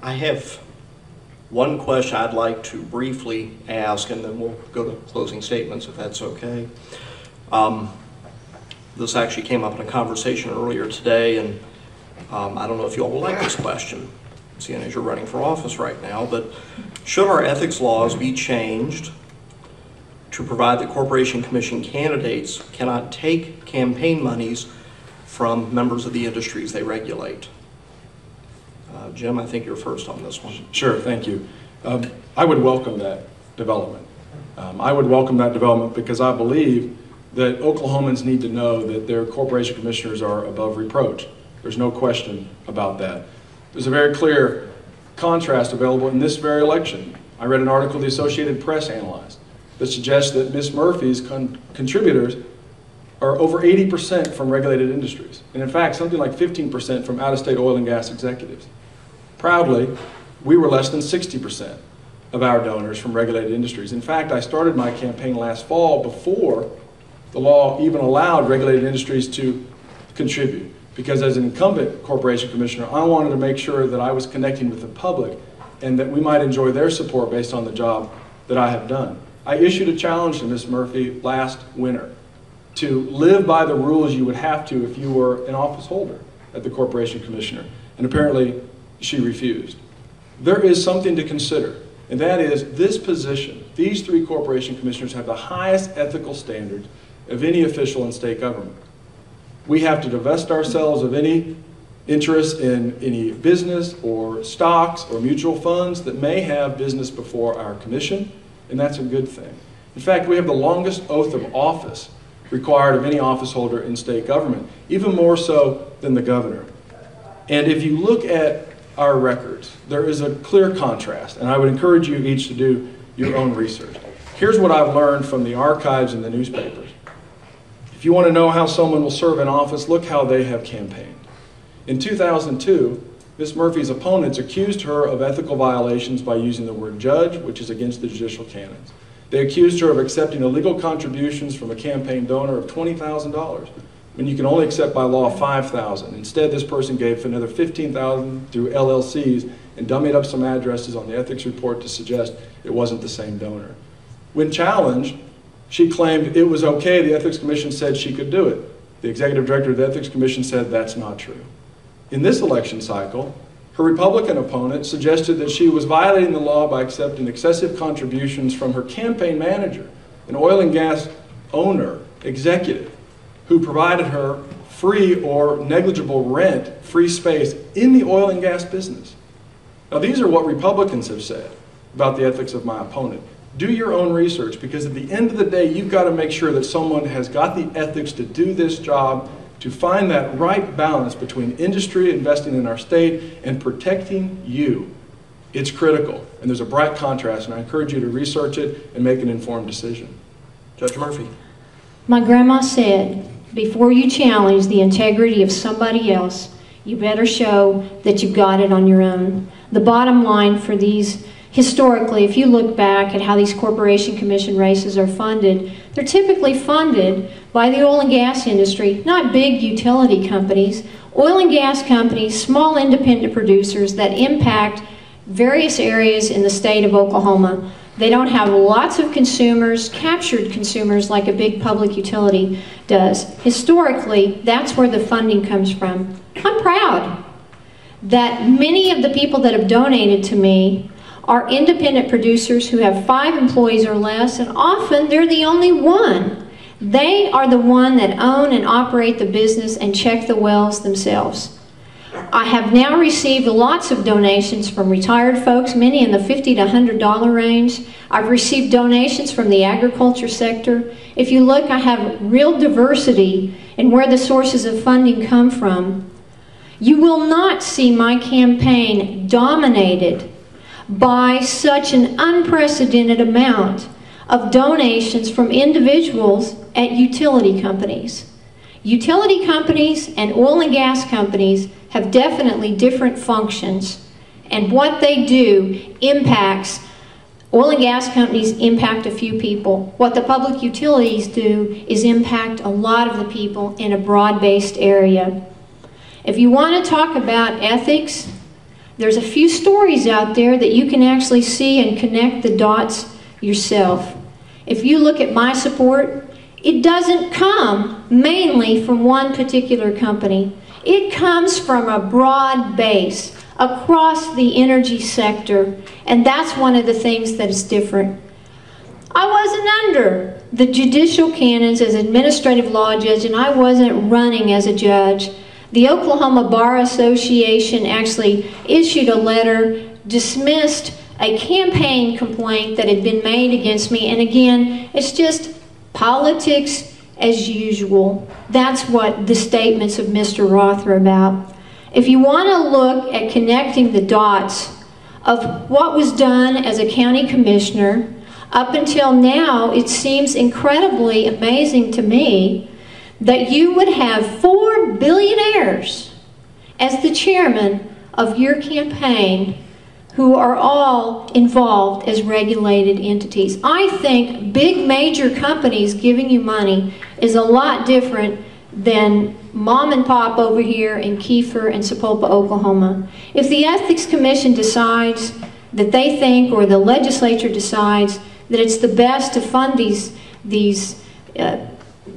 I have one question I'd like to briefly ask, and then we'll go to closing statements if that's okay. This actually came up in a conversation earlier today, and I don't know if you all will like this question, seeing as you're running for office right now, but should our ethics laws be changed to provide that Corporation Commission candidates cannot take campaign monies from members of the industries they regulate? Jim, I think you're first on this one. Sure, thank you. I would welcome that development. I would welcome that development because I believe that Oklahomans need to know that their corporation commissioners are above reproach. There's no question about that. There's a very clear contrast available in this very election. I read an article the Associated Press analyzed that suggests that Ms. Murphy's contributors are over 80% from regulated industries. And in fact, something like 15% from out-of-state oil and gas executives. Proudly, we were less than 60% of our donors from regulated industries. In fact, I started my campaign last fall before the law even allowed regulated industries to contribute. Because as an incumbent corporation commissioner, I wanted to make sure that I was connecting with the public and that we might enjoy their support based on the job that I have done. I issued a challenge to Ms. Murphy last winter to live by the rules you would have to if you were an office holder at the corporation commissioner. And apparently, she refused. There is something to consider, and that is this position. These three corporation commissioners have the highest ethical standards of any official in state government. We have to divest ourselves of any interest in any business or stocks or mutual funds that may have business before our commission, and that's a good thing. In fact, we have the longest oath of office required of any office holder in state government, even more so than the governor. And if you look at our records, there is a clear contrast, and I would encourage you each to do your own research. Here's what I've learned from the archives and the newspapers. If you want to know how someone will serve in office, look how they have campaigned. In 2002, Ms. Murphy's opponents accused her of ethical violations by using the word judge, which is against the judicial canons. They accused her of accepting illegal contributions from a campaign donor of $20,000, when you can only accept by law $5,000. Instead, this person gave another $15,000 through LLCs and dummied up some addresses on the ethics report to suggest it wasn't the same donor. When challenged, she claimed it was okay. The Ethics Commission said she could do it. The Executive Director of the Ethics Commission said that's not true. In this election cycle, her Republican opponent suggested that she was violating the law by accepting excessive contributions from her campaign manager, an oil and gas owner, executive, who provided her free or negligible rent, free space in the oil and gas business. Now, these are what Republicans have said about the ethics of my opponent. Do your own research, because at the end of the day, you've got to make sure that someone has got the ethics to do this job, to find that right balance between industry investing in our state and protecting you. It's critical, and there's a bright contrast, and I encourage you to research it and make an informed decision. Judge Murphy. My grandma said, before you challenge the integrity of somebody else, you better show that you've got it on your own. The bottom line for these, historically, if you look back at how these corporation commission races are funded, they're typically funded by the oil and gas industry, not big utility companies. Oil and gas companies, small independent producers that impact various areas in the state of Oklahoma. They don't have lots of consumers, captured consumers, like a big public utility does. Historically, that's where the funding comes from. I'm proud that many of the people that have donated to me are independent producers who have 5 employees or less, and often they're the only one. They are the one that own and operate the business and check the wells themselves. I have now received lots of donations from retired folks, many in the $50 to $100 range. I've received donations from the agriculture sector. If you look, I have real diversity in where the sources of funding come from. You will not see my campaign dominated by such an unprecedented amount of donations from individuals at utility companies. Utility companies and oil and gas companies have definitely different functions, and what they do impacts. Oil and gas companies impact a few people. What the public utilities do is impact a lot of the people in a broad-based area. If you want to talk about ethics, There's a few stories out there that you can actually see and connect the dots yourself. If you look at my support, it doesn't come mainly from one particular company. It comes from a broad base across the energy sector, and that's one of the things that is different. I wasn't under the judicial canons as administrative law judge, and I wasn't running as a judge. The Oklahoma Bar Association actually issued a letter, dismissed a campaign complaint that had been made against me, and again, it's just politics as usual. That's what the statements of Mr. Roth are about. If you want to look at connecting the dots of what was done as a county commissioner, up until now, it seems incredibly amazing to me that you would have 4 billionaires as the chairman of your campaign who are all involved as regulated entities. I think big major companies giving you money is a lot different than mom and pop over here in Kiefer and Sapulpa, Oklahoma. If the Ethics Commission decides that they think, or the legislature decides, that it's the best to fund these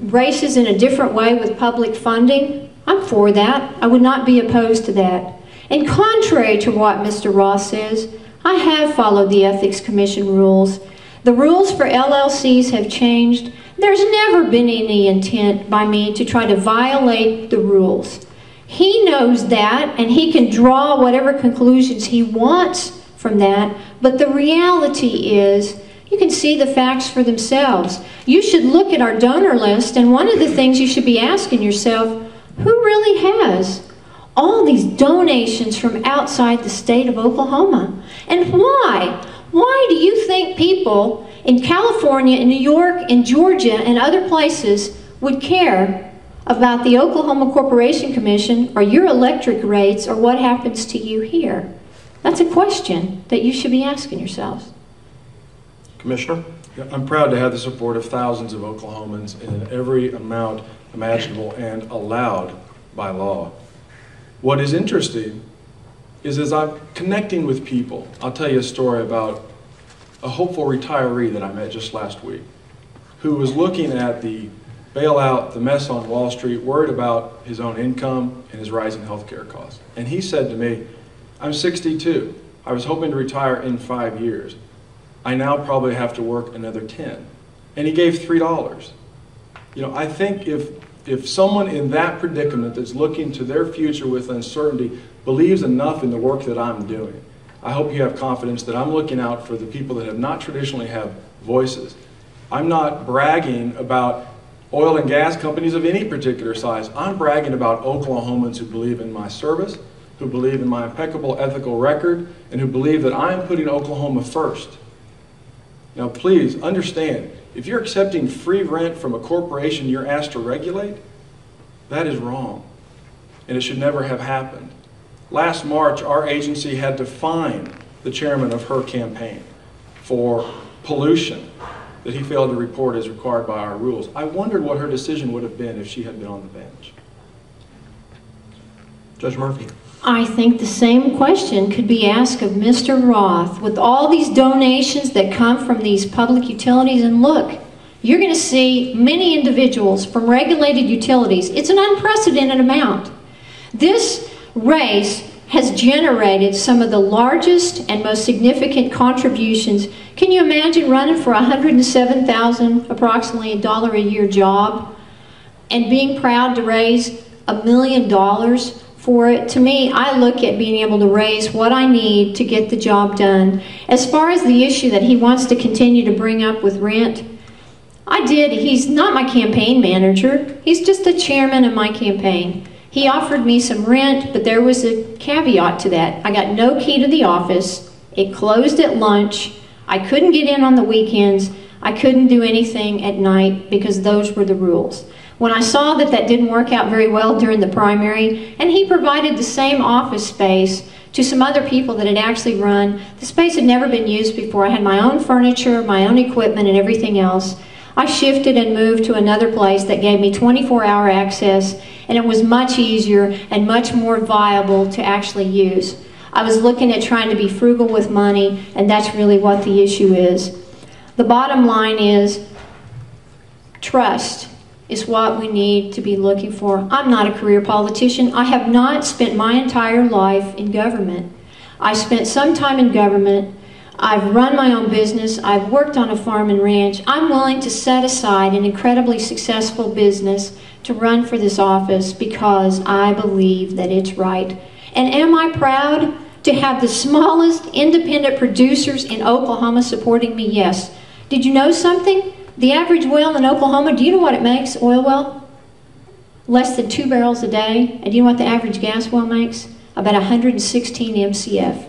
races in a different way with public funding, I'm for that. I would not be opposed to that. And contrary to what Mr. Roth says, I have followed the Ethics Commission rules. The rules for LLCs have changed. There's never been any intent by me to try to violate the rules. He knows that, and he can draw whatever conclusions he wants from that, but the reality is, you can see the facts for themselves. You should look at our donor list, and one of the things you should be asking yourself, who really has all these donations from outside the state of Oklahoma? And why? Why do you think people in California, in New York, in Georgia, and other places would care about the Oklahoma Corporation Commission or your electric rates or what happens to you here? That's a question that you should be asking yourselves. Commissioner? I'm proud to have the support of thousands of Oklahomans in every amount imaginable and allowed by law. What is interesting is as I'm connecting with people, I'll tell you a story about a hopeful retiree that I met just last week who was looking at the bailout, the mess on Wall Street, worried about his own income and his rising health care costs. And he said to me, I'm 62. I was hoping to retire in 5 years. I now probably have to work another 10. And he gave $3. You know, I think if someone in that predicament that's looking to their future with uncertainty believes enough in the work that I'm doing, I hope you have confidence that I'm looking out for the people that have not traditionally have voices. I'm not bragging about oil and gas companies of any particular size. I'm bragging about Oklahomans who believe in my service, who believe in my impeccable ethical record, and who believe that I'm putting Oklahoma first. Now please understand, if you're accepting free rent from a corporation you're asked to regulate, that is wrong, and it should never have happened. Last March, our agency had to fine the chairman of her campaign for pollution that he failed to report as required by our rules. I wondered what her decision would have been if she had been on the bench. Judge Murphy. I think the same question could be asked of Mr. Roth. With all these donations that come from these public utilities, and look, you're going to see many individuals from regulated utilities. It's an unprecedented amount. This race has generated some of the largest and most significant contributions. Can you imagine running for $107,000, approximately $1 a year job, and being proud to raise $1 million for it? To me, I look at being able to raise what I need to get the job done. As far as the issue that he wants to continue to bring up with rent, he's not my campaign manager. He's just the chairman of my campaign. He offered me some rent, but there was a caveat to that. I got no key to the office. It closed at lunch. I couldn't get in on the weekends. I couldn't do anything at night because those were the rules. When I saw that that didn't work out very well during the primary, and he provided the same office space to some other people that had actually run, the space had never been used before. I had my own furniture, my own equipment, and everything else. I shifted and moved to another place that gave me 24-hour access, and it was much easier and much more viable to actually use. I was looking at trying to be frugal with money, and that's really what the issue is. The bottom line is trust is what we need to be looking for. I'm not a career politician. I have not spent my entire life in government. I spent some time in government. I've run my own business. I've worked on a farm and ranch. I'm willing to set aside an incredibly successful business to run for this office because I believe that it's right. And am I proud to have the smallest independent producers in Oklahoma supporting me? Yes. Did you know something? The average well in Oklahoma, do you know what it makes, oil well? Less than 2 barrels a day. And do you know what the average gas well makes? About 116 MCF.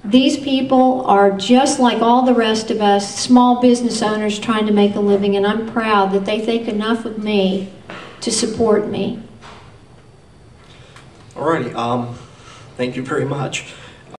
These people are just like all the rest of us, small business owners trying to make a living, and I'm proud that they think enough of me to support me. All righty. Thank you very much.